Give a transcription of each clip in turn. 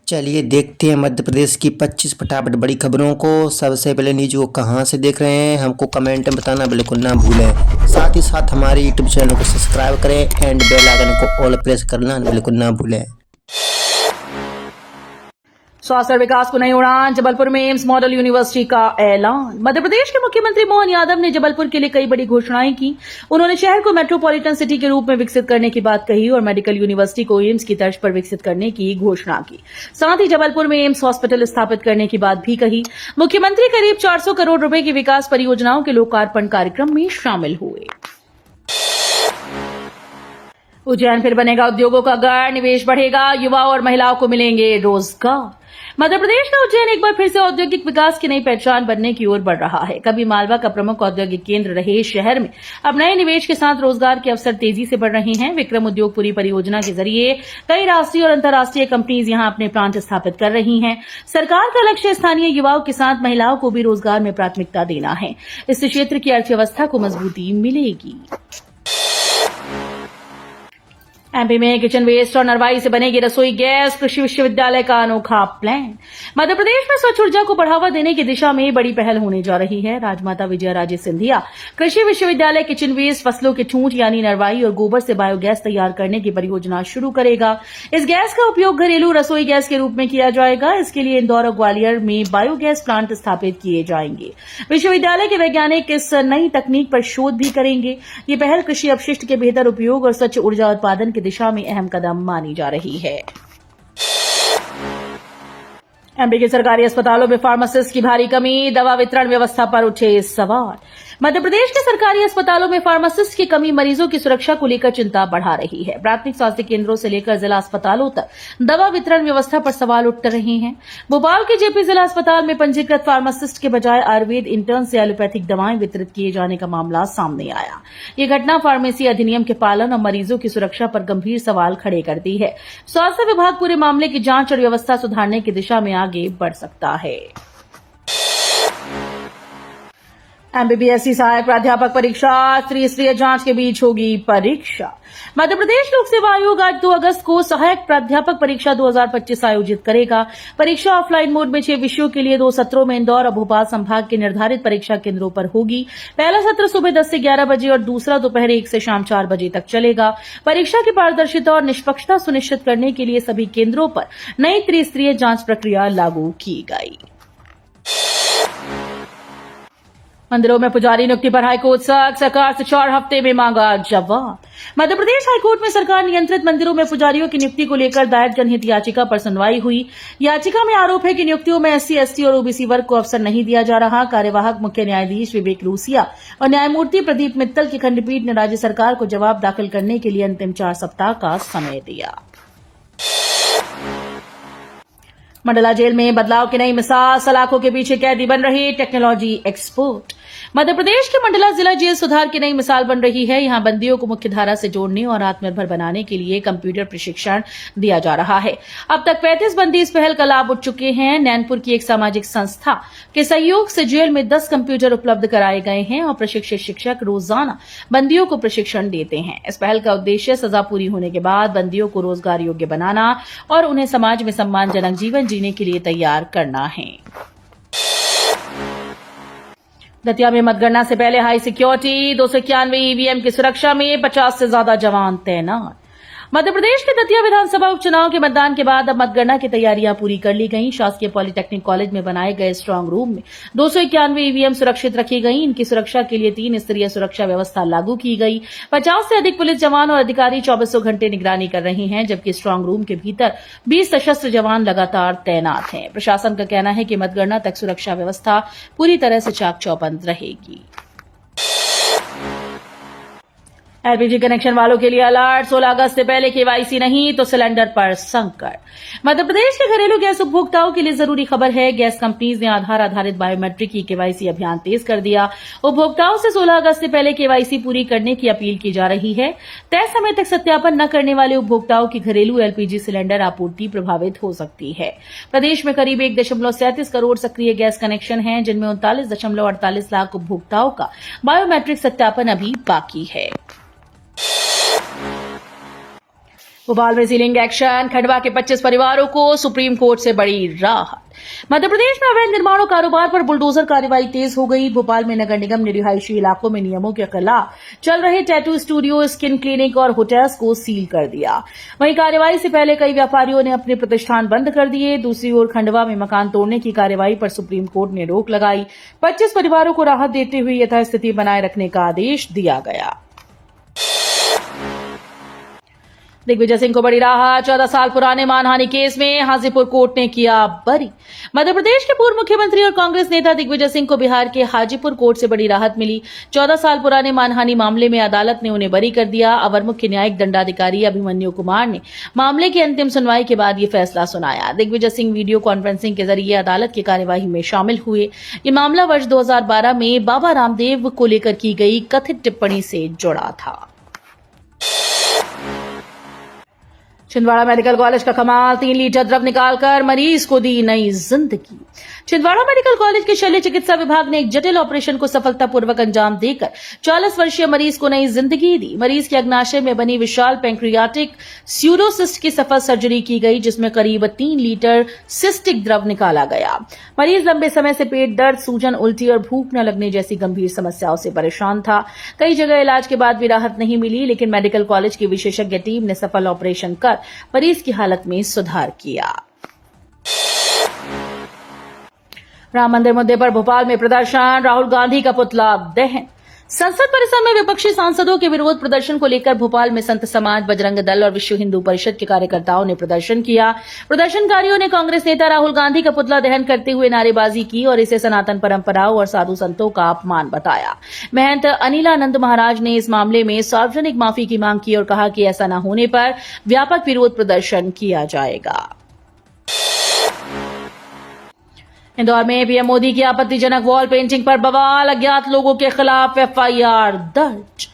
चलिए देखते हैं मध्य प्रदेश की 25 फटाफट बड़ी खबरों को। सबसे पहले न्यूज को कहां से देख रहे हैं हमको कमेंट में बताना बिल्कुल ना भूलें। साथ ही साथ हमारे यूट्यूब चैनल को सब्सक्राइब करें एंड बेल आइकन को ऑल प्रेस करना बिल्कुल ना भूलें। स्वास्थ्य और विकास को नई उड़ान, जबलपुर में एम्स मॉडल यूनिवर्सिटी का ऐलान। मध्य प्रदेश के मुख्यमंत्री मोहन यादव ने जबलपुर के लिए कई बड़ी घोषणाएं की। उन्होंने शहर को मेट्रोपॉलिटन सिटी के रूप में विकसित करने की बात कही और मेडिकल यूनिवर्सिटी को एम्स की तर्ज पर विकसित करने की घोषणा की। साथ ही जबलपुर में एम्स हॉस्पिटल स्थापित करने की बात भी कही। मुख्यमंत्री करीब 400 करोड़ रुपए की विकास परियोजनाओं के लोकार्पण कार्यक्रम में शामिल हुए। उज्जैन फिर बनेगा उद्योगों का गढ़, निवेश बढ़ेगा, युवाओं और महिलाओं को मिलेंगे रोजगार। मध्य प्रदेश का उज्जैन एक बार फिर से औद्योगिक विकास की नई पहचान बनने की ओर बढ़ रहा है। कभी मालवा का प्रमुख औद्योगिक केंद्र रहे शहर में अब नए निवेश के साथ रोजगार के अवसर तेजी से बढ़ रहे हैं। विक्रम उद्योगपुरी परियोजना के जरिए कई राष्ट्रीय और अंतर्राष्ट्रीय कंपनीज यहां अपने प्लांट स्थापित कर रही हैं। सरकार का लक्ष्य स्थानीय युवाओं के साथ महिलाओं को भी रोजगार में प्राथमिकता देना है। इससे क्षेत्र की अर्थव्यवस्था को मजबूती मिलेगी। एमपी में किचन वेस्ट और नरवाई से बनेगी रसोई गैस, कृषि विश्वविद्यालय का अनोखा प्लान। मध्य प्रदेश में स्वच्छ ऊर्जा को बढ़ावा देने की दिशा में बड़ी पहल होने जा रही है। राजमाता विजयाराजे सिंधिया कृषि विश्वविद्यालय किचन वेस्ट, फसलों के छूट यानी नरवाई और गोबर से बायोगैस तैयार करने की परियोजना शुरू करेगा। इस गैस का उपयोग घरेलू रसोई गैस के रूप में किया जाएगा। इसके लिए इंदौर और ग्वालियर में बायोगैस प्लांट स्थापित किए जाएंगे। विश्वविद्यालय के वैज्ञानिक इस नई तकनीक पर शोध भी करेंगे। ये पहल कृषि अपशिष्ट के बेहतर उपयोग और स्वच्छ ऊर्जा उत्पादन की दिशा में अहम कदम मानी जा रही है। एमपी के सरकारी अस्पतालों में फार्मासिस्ट की भारी कमी, दवा वितरण व्यवस्था पर उठे सवाल। मध्य प्रदेश के सरकारी अस्पतालों में फार्मासिस्ट की कमी मरीजों की सुरक्षा को लेकर चिंता बढ़ा रही है। प्राथमिक स्वास्थ्य केंद्रों से लेकर जिला अस्पतालों तक दवा वितरण व्यवस्था पर सवाल उठ रहे हैं। भोपाल के जेपी जिला अस्पताल में पंजीकृत फार्मासिस्ट के बजाय आयुर्वेद इंटर्न से एलोपैथिक दवाएं वितरित किए जाने का मामला सामने आया। यह घटना फार्मेसी अधिनियम के पालन और मरीजों की सुरक्षा पर गंभीर सवाल खड़े करती है। स्वास्थ्य विभाग पूरे मामले की जांच और व्यवस्था सुधारने की दिशा में आगे बढ़ सकता है। एमबीबीएस सहायक प्राध्यापक परीक्षा, त्रिस्तरीय जांच के बीच होगी परीक्षा। मध्य प्रदेश लोक सेवा आयोग आज 2 अगस्त को सहायक प्राध्यापक परीक्षा 2025 आयोजित करेगा। परीक्षा ऑफलाइन मोड में 6 विषयों के लिए 2 सत्रों में इंदौर और भोपाल संभाग के निर्धारित परीक्षा केंद्रों पर होगी। पहला सत्र सुबह 10 से 11 बजे और दूसरा दोपहर 1 से शाम 4 बजे तक चलेगा। परीक्षा की पारदर्शिता और निष्पक्षता सुनिश्चित करने के लिए सभी केंद्रों पर नई त्रिस्तरीय जांच प्रक्रिया लागू की गई। मंदिरों में पुजारी नियुक्ति पर हाईकोर्ट सख्त, सरकार से 4 हफ्ते में मांगा जवाब। मध्य प्रदेश हाईकोर्ट में सरकार नियंत्रित मंदिरों में पुजारियों की नियुक्ति को लेकर दायर जनहित याचिका पर सुनवाई हुई। याचिका में आरोप है कि नियुक्तियों में एससी, एसटी और ओबीसी वर्ग को अवसर नहीं दिया जा रहा। कार्यवाहक मुख्य न्यायाधीश विवेक लूसिया और न्यायमूर्ति प्रदीप मित्तल की खंडपीठ ने राज्य सरकार को जवाब दाखिल करने के लिए अंतिम 4 सप्ताह का समय दिया। मंडला जेल में बदलाव की नई मिसाल, सलाखों के पीछे कैदी बन रहे टेक्नोलॉजी एक्सपर्ट। मध्य प्रदेश के मंडला जिला जेल सुधार की नई मिसाल बन रही है। यहां बंदियों को मुख्य धारा से जोड़ने और आत्मनिर्भर बनाने के लिए कंप्यूटर प्रशिक्षण दिया जा रहा है। अब तक 35 बंदी इस पहल का लाभ उठ चुके हैं। नैनपुर की एक सामाजिक संस्था के सहयोग से जेल में 10 कंप्यूटर उपलब्ध कराए गए हैं और प्रशिक्षित शिक्षक रोजाना बंदियों को प्रशिक्षण देते हैं। इस पहल का उद्देश्य सजा पूरी होने के बाद बंदियों को रोजगार योग्य बनाना और उन्हें समाज में सम्मानजनक जीवन जीने के लिए तैयार करना है। दतिया में मतगणना से पहले हाई सिक्योरिटी, 291 ईवीएम की सुरक्षा में 50 से ज्यादा जवान तैनात। मध्य प्रदेश के दतिया विधानसभा उपचुनाव के मतदान के बाद अब मतगणना की तैयारियां पूरी कर ली गई। शासकीय पॉलिटेक्निक कॉलेज में बनाए गए स्ट्रांग रूम में 291 ईवीएम सुरक्षित रखी गई। इनकी सुरक्षा के लिए 3 स्तरीय सुरक्षा व्यवस्था लागू की गई। 50 से अधिक पुलिस जवान और अधिकारी 24 घंटे निगरानी कर रहे हैं, जबकि स्ट्रांग रूम के भीतर 20 सशस्त्र जवान लगातार तैनात हैं। प्रशासन का कहना है कि मतगणना तक सुरक्षा व्यवस्था पूरी तरह से चाक चौबंद रहेगी। एलपीजी कनेक्शन वालों के लिए अलर्ट, 16 अगस्त से पहले केवाईसी नहीं तो सिलेंडर पर संकट। मध्य प्रदेश के घरेलू गैस उपभोक्ताओं के लिए जरूरी खबर है। गैस कंपनीज ने आधार आधारित बायोमेट्रिक की केवाईसी अभियान तेज कर दिया। उपभोक्ताओं से 16 अगस्त से पहले केवाईसी पूरी करने की अपील की जा रही है। तय समय तक सत्यापन न करने वाले उपभोक्ताओं की घरेलू एलपीजी सिलेंडर आपूर्ति प्रभावित हो सकती है। प्रदेश में करीब 1.37 करोड़ सक्रिय गैस कनेक्शन हैं, जिनमें 39.48 लाख उपभोक्ताओं का बायोमेट्रिक सत्यापन अभी बाकी है। भोपाल में सीलिंग एक्शन, खंडवा के 25 परिवारों को सुप्रीम कोर्ट से बड़ी राहत। मध्य प्रदेश में अवैध निर्माणों कारोबार पर बुलडोजर कार्रवाई तेज हो गई। भोपाल में नगर निगम ने रिहायशी इलाकों में नियमों के खिलाफ चल रहे टैटू स्टूडियो, स्किन क्लिनिक और होटल्स को सील कर दिया। वहीं कार्रवाई से पहले कई व्यापारियों ने अपने प्रतिष्ठान बंद कर दिए। दूसरी ओर खंडवा में मकान तोड़ने की कार्रवाई पर सुप्रीम कोर्ट ने रोक लगाई। 25 परिवारों को राहत देते हुए यथास्थिति बनाए रखने का आदेश दिया गया। दिग्विजय सिंह को बड़ी राहत। 14 साल पुराने मानहानि केस में हाजीपुर कोर्ट ने किया बरी। मध्य प्रदेश के पूर्व मुख्यमंत्री और कांग्रेस नेता दिग्विजय सिंह को बिहार के हाजीपुर कोर्ट से बड़ी राहत मिली। 14 साल पुराने मानहानि मामले में अदालत ने उन्हें बरी कर दिया। अवर मुख्य न्यायिक दंडाधिकारी अभिमन्यु कुमार ने मामले की अंतिम सुनवाई के बाद ये फैसला सुनाया। दिग्विजय सिंह वीडियो कॉन्फ्रेंसिंग के जरिए अदालत की कार्यवाही में शामिल हुए। ये मामला वर्ष 2012 में बाबा रामदेव को लेकर की गई कथित टिप्पणी से जुड़ा था। छिंदवाड़ा मेडिकल कॉलेज का कमाल, 3 लीटर द्रव निकालकर मरीज को दी नई जिंदगी। छिंदवाड़ा मेडिकल कॉलेज के शल्य चिकित्सा विभाग ने एक जटिल ऑपरेशन को सफलतापूर्वक अंजाम देकर 40 वर्षीय मरीज को नई जिंदगी दी। मरीज के अग्नाशय में बनी विशाल पैंक्रियाटिक स्यूडोसिस्ट की सफल सर्जरी की गई, जिसमें करीब 3 लीटर सिस्टिक द्रव निकाला गया। मरीज लंबे समय से पेट दर्द, सूजन, उल्टी और भूख न लगने जैसी गंभीर समस्याओं से परेशान था। कई जगह इलाज के बाद भी राहत नहीं मिली, लेकिन मेडिकल कॉलेज की विशेषज्ञ टीम ने सफल ऑपरेशन कर मरीज की हालत में सुधार किया। राम मंदिर मुद्दे पर भोपाल में प्रदर्शन, राहुल गांधी का पुतला दहन। संसद परिसर में विपक्षी सांसदों के विरोध प्रदर्शन को लेकर भोपाल में संत समाज, बजरंग दल और विश्व हिंदू परिषद के कार्यकर्ताओं ने प्रदर्शन किया। प्रदर्शनकारियों ने कांग्रेस नेता राहुल गांधी का पुतला दहन करते हुए नारेबाजी की और इसे सनातन परंपराओं और साधु संतों का अपमान बताया। महंत अनिलानंद महाराज ने इस मामले में सार्वजनिक माफी की मांग की और कहा कि ऐसा न होने पर व्यापक विरोध प्रदर्शन किया जाएगा। इंदौर में पीएम मोदी की आपत्तिजनक वॉल पेंटिंग पर बवाल, अज्ञात लोगों के खिलाफ एफआईआर दर्ज।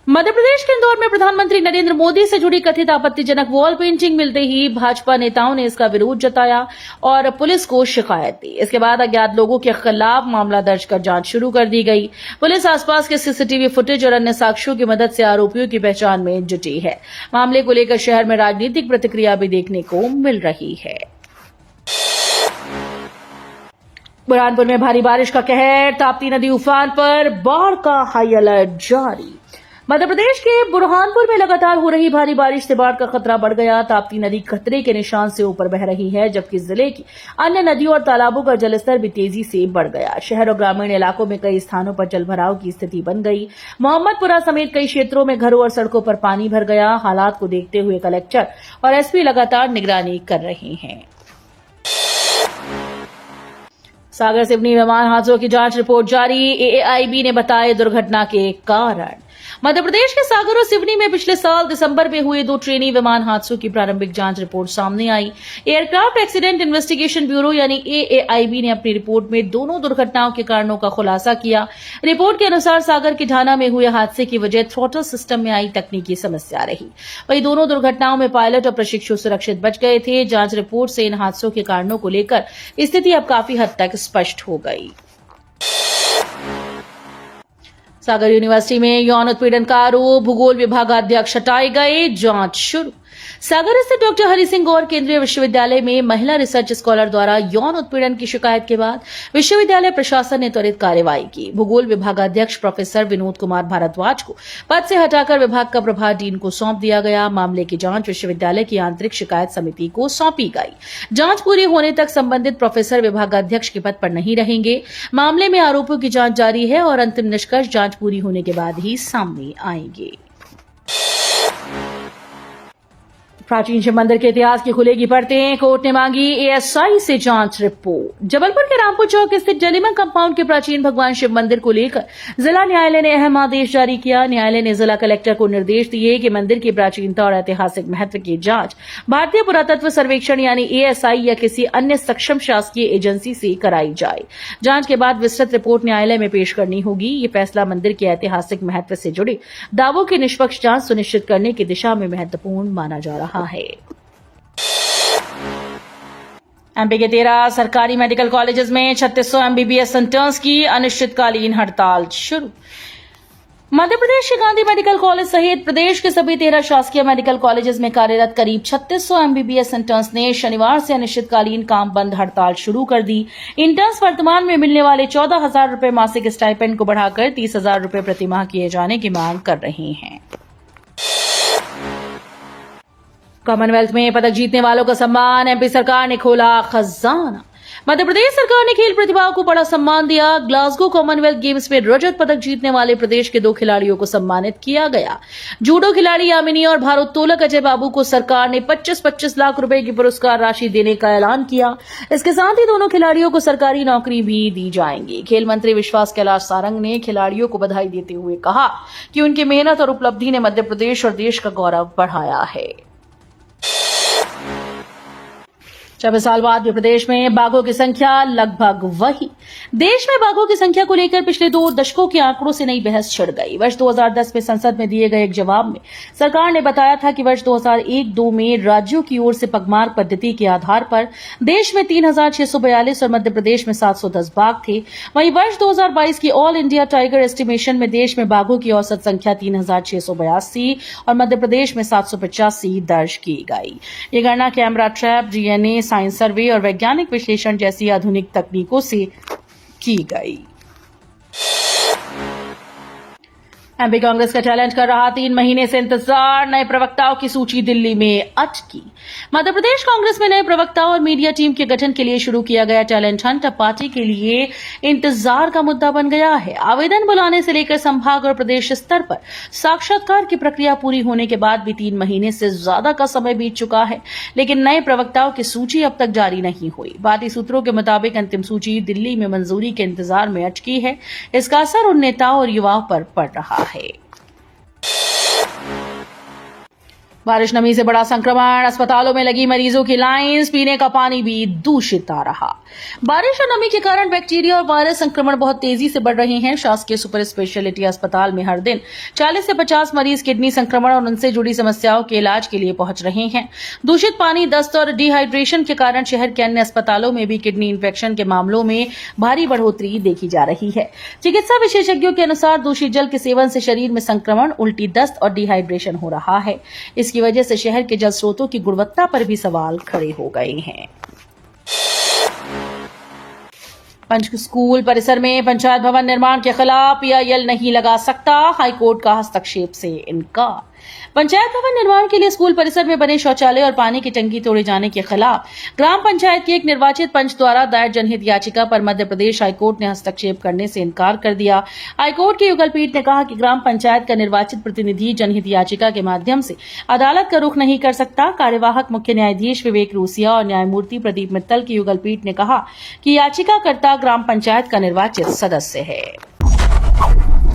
मध्य प्रदेश के इंदौर में प्रधानमंत्री नरेंद्र मोदी से जुड़ी कथित आपत्तिजनक वॉल पेंटिंग मिलते ही भाजपा नेताओं ने इसका विरोध जताया और पुलिस को शिकायत दी। इसके बाद अज्ञात लोगों के खिलाफ मामला दर्ज कर जांच शुरू कर दी गई। पुलिस आसपास के सीसीटीवी फुटेज और अन्य साक्ष्यों की मदद से आरोपियों की पहचान में जुटी है। मामले को लेकर शहर में राजनीतिक प्रतिक्रिया भी देखने को मिल रही है। बुरहानपुर में भारी बारिश का कहर, ताप्ती नदी उफान पर, बाढ़ का हाई अलर्ट जारी। मध्य प्रदेश के बुरहानपुर में लगातार हो रही भारी बारिश से बाढ़ का खतरा बढ़ गया। ताप्ती नदी खतरे के निशान से ऊपर बह रही है, जबकि जिले की अन्य नदियों और तालाबों का जलस्तर भी तेजी से बढ़ गया। शहर और ग्रामीण इलाकों में कई स्थानों पर जलभराव की स्थिति बन गई। मोहम्मदपुरा समेत कई क्षेत्रों में घरों और सड़कों पर पानी भर गया। हालात को देखते हुए कलेक्टर और एसपी लगातार निगरानी कर रहे हैं। सागर सिवनी विमान हादसों की जांच रिपोर्ट जारी, एएआईबी ने बताए दुर्घटना के कारण। मध्य प्रदेश के सागर और सिवनी में पिछले साल दिसंबर में हुए 2 ट्रेनी विमान हादसों की प्रारंभिक जांच रिपोर्ट सामने आई। एयरक्राफ्ट एक्सीडेंट इन्वेस्टिगेशन ब्यूरो यानी एएआईबी ने अपनी रिपोर्ट में दोनों दुर्घटनाओं के कारणों का खुलासा किया। रिपोर्ट के अनुसार सागर के ढाना में हुए हादसे की वजह थ्रॉटल सिस्टम में आई तकनीकी समस्या रही। वहीं दोनों दुर्घटनाओं में पायलट और प्रशिक्षु सुरक्षित बच गए थे। जांच रिपोर्ट से इन हादसों के कारणों को लेकर स्थिति अब काफी हद तक स्पष्ट हो गई। सागर यूनिवर्सिटी में यौन उत्पीड़न का आरोप, भूगोल विभागाध्यक्ष हटाए गए, जांच शुरू। सागर स्थित डॉक्टर हरि सिंह गौर केंद्रीय विश्वविद्यालय में महिला रिसर्च स्कॉलर द्वारा यौन उत्पीड़न की शिकायत के बाद विश्वविद्यालय प्रशासन ने त्वरित कार्रवाई की। भूगोल विभागाध्यक्ष प्रोफेसर विनोद कुमार भारद्वाज को पद से हटाकर विभाग का प्रभार डीन को सौंप दिया गया। मामले की जांच विश्वविद्यालय की आंतरिक शिकायत समिति को सौंपी गई। जांच पूरी होने तक संबंधित प्रोफेसर विभागाध्यक्ष के पद पर नहीं रहेंगे। मामले में आरोपों की जांच जारी है और अंतिम निष्कर्ष जांच पूरी होने के बाद ही सामने आएंगे। प्राचीन शिव मंदिर के इतिहास की खुलेगी परतें, कोर्ट ने मांगी एएसआई से जांच रिपोर्ट। जबलपुर के रामपुर चौक स्थित जलीमन कंपाउंड के प्राचीन भगवान शिव मंदिर को लेकर जिला न्यायालय ने अहम आदेश जारी किया। न्यायालय ने जिला कलेक्टर को निर्देश दिए कि मंदिर की प्राचीनता और ऐतिहासिक महत्व की जांच भारतीय पुरातत्व सर्वेक्षण यानी एएसआई या किसी अन्य सक्षम शासकीय एजेंसी से कराई जाए। जांच के बाद विस्तृत रिपोर्ट न्यायालय में पेश करनी होगी। ये फैसला मंदिर के ऐतिहासिक महत्व से जुड़े दावों की निष्पक्ष जांच सुनिश्चित करने की दिशा में महत्वपूर्ण माना जा रहा है। एमपी के 13 सरकारी मेडिकल कॉलेजेस में 3600 एमबीबीएस इंटर्न्स की अनिश्चितकालीन हड़ताल शुरू। मध्य प्रदेश के गांधी मेडिकल कॉलेज सहित प्रदेश के सभी 13 शासकीय मेडिकल कॉलेजेस में कार्यरत करीब 3600 एमबीबीएस इंटर्न्स ने शनिवार से अनिश्चितकालीन काम बंद हड़ताल शुरू कर दी। इंटर्न्स वर्तमान में मिलने वाले 14,000 रुपए मासिक स्टाइपेंड को बढ़ाकर 30,000 रुपए प्रतिमाह किए जाने की मांग कर रहे हैं। कॉमनवेल्थ में पदक जीतने वालों का सम्मान, एमपी सरकार ने खोला खजाना। मध्य प्रदेश सरकार ने खेल प्रतिभाओं को बड़ा सम्मान दिया। ग्लासगो कॉमनवेल्थ गेम्स में रजत पदक जीतने वाले प्रदेश के 2 खिलाड़ियों को सम्मानित किया गया। जूडो खिलाड़ी यामिनी और भारोत्तोलक अजय बाबू को सरकार ने 25-25 लाख रुपए की पुरस्कार राशि देने का ऐलान किया। इसके साथ ही दोनों खिलाड़ियों को सरकारी नौकरी भी दी जाएंगी। खेल मंत्री विश्वास कैलाश सारंग ने खिलाड़ियों को बधाई देते हुए कहा कि उनकी मेहनत और उपलब्धि ने मध्य प्रदेश और देश का गौरव बढ़ाया है। 24 साल बाद भी प्रदेश में बाघों की संख्या लगभग वही। देश में बाघों की संख्या को लेकर पिछले 2 दशकों के आंकड़ों से नई बहस छिड़ गई। वर्ष 2010 में संसद में दिए गए एक जवाब में सरकार ने बताया था कि वर्ष 2001-2 में राज्यों की ओर से पगमार्क पद्धति के आधार पर देश में 3,642 और मध्य प्रदेश में 710 बाघ थे। वहीं वर्ष 2022 की ऑल इंडिया टाइगर एस्टिमेशन में देश में बाघों की औसत संख्या 3,682 और मध्य प्रदेश में 785 दर्ज की गई। ये गणना कैमरा ट्रैप, डीएनए, साइंस सर्वे और वैज्ञानिक विश्लेषण जैसी आधुनिक तकनीकों से की गई। एमपी कांग्रेस का चैलेंज कर रहा 3 महीने से इंतजार, नए प्रवक्ताओं की सूची दिल्ली में अटकी। मध्य प्रदेश कांग्रेस में नए प्रवक्ताओं और मीडिया टीम के गठन के लिए शुरू किया गया चैलेंज हंट अब पार्टी के लिए इंतजार का मुद्दा बन गया है। आवेदन बुलाने से लेकर संभाग और प्रदेश स्तर पर साक्षात्कार की प्रक्रिया पूरी होने के बाद भी 3 महीने से ज्यादा का समय बीत चुका है, लेकिन नए प्रवक्ताओं की सूची अब तक जारी नहीं हुई। पार्टी सूत्रों के मुताबिक अंतिम सूची दिल्ली में मंजूरी के इंतजार में अटकी है। इसका असर उन नेताओं और युवाओं पर पड़ रहा है। बारिश नमी से बड़ा संक्रमण, अस्पतालों में लगी मरीजों की लाइंस, पीने का पानी भी दूषित आ रहा। बारिश और नमी के कारण बैक्टीरिया और वायरस संक्रमण बहुत तेजी से बढ़ रहे हैं। शासकीय सुपर स्पेशलिटी अस्पताल में हर दिन 40 से 50 मरीज किडनी संक्रमण और उनसे जुड़ी समस्याओं के इलाज के लिए पहुंच रहे हैं। दूषित पानी, दस्त और डिहाइड्रेशन के कारण शहर के अन्य अस्पतालों में भी किडनी इन्फेक्शन के मामलों में भारी बढ़ोतरी देखी जा रही है। चिकित्सा विशेषज्ञों के अनुसार दूषित जल के सेवन से शरीर में संक्रमण, उल्टी, दस्त और डिहाइड्रेशन हो रहा है। इसकी वजह से शहर के जल स्रोतों की गुणवत्ता पर भी सवाल खड़े हो गए हैं। पंचस्कूल परिसर में पंचायत भवन निर्माण के खिलाफ पीआईएल नहीं लगा सकता, हाईकोर्ट का हस्तक्षेप से इनकार। पंचायत भवन निर्माण के लिए स्कूल परिसर में बने शौचालय और पानी की टंकी तोड़े जाने के खिलाफ ग्राम पंचायत के एक निर्वाचित पंच द्वारा दायर जनहित याचिका पर मध्य प्रदेश हाईकोर्ट ने हस्तक्षेप करने से इनकार कर दिया। हाईकोर्ट की युगल पीठ ने कहा कि ग्राम पंचायत का निर्वाचित प्रतिनिधि जनहित याचिका के माध्यम से अदालत का रुख नहीं कर सकता। कार्यवाहक मुख्य न्यायाधीश विवेक रूसिया और न्यायमूर्ति प्रदीप मित्तल की युगल पीठ ने कहा कि याचिकाकर्ता ग्राम पंचायत का निर्वाचित सदस्य है।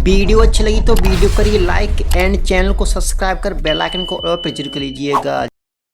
वीडियो अच्छी लगी तो वीडियो करिए लाइक एंड चैनल को सब्सक्राइब कर बेल आइकन को और प्रेस कर लीजिएगा।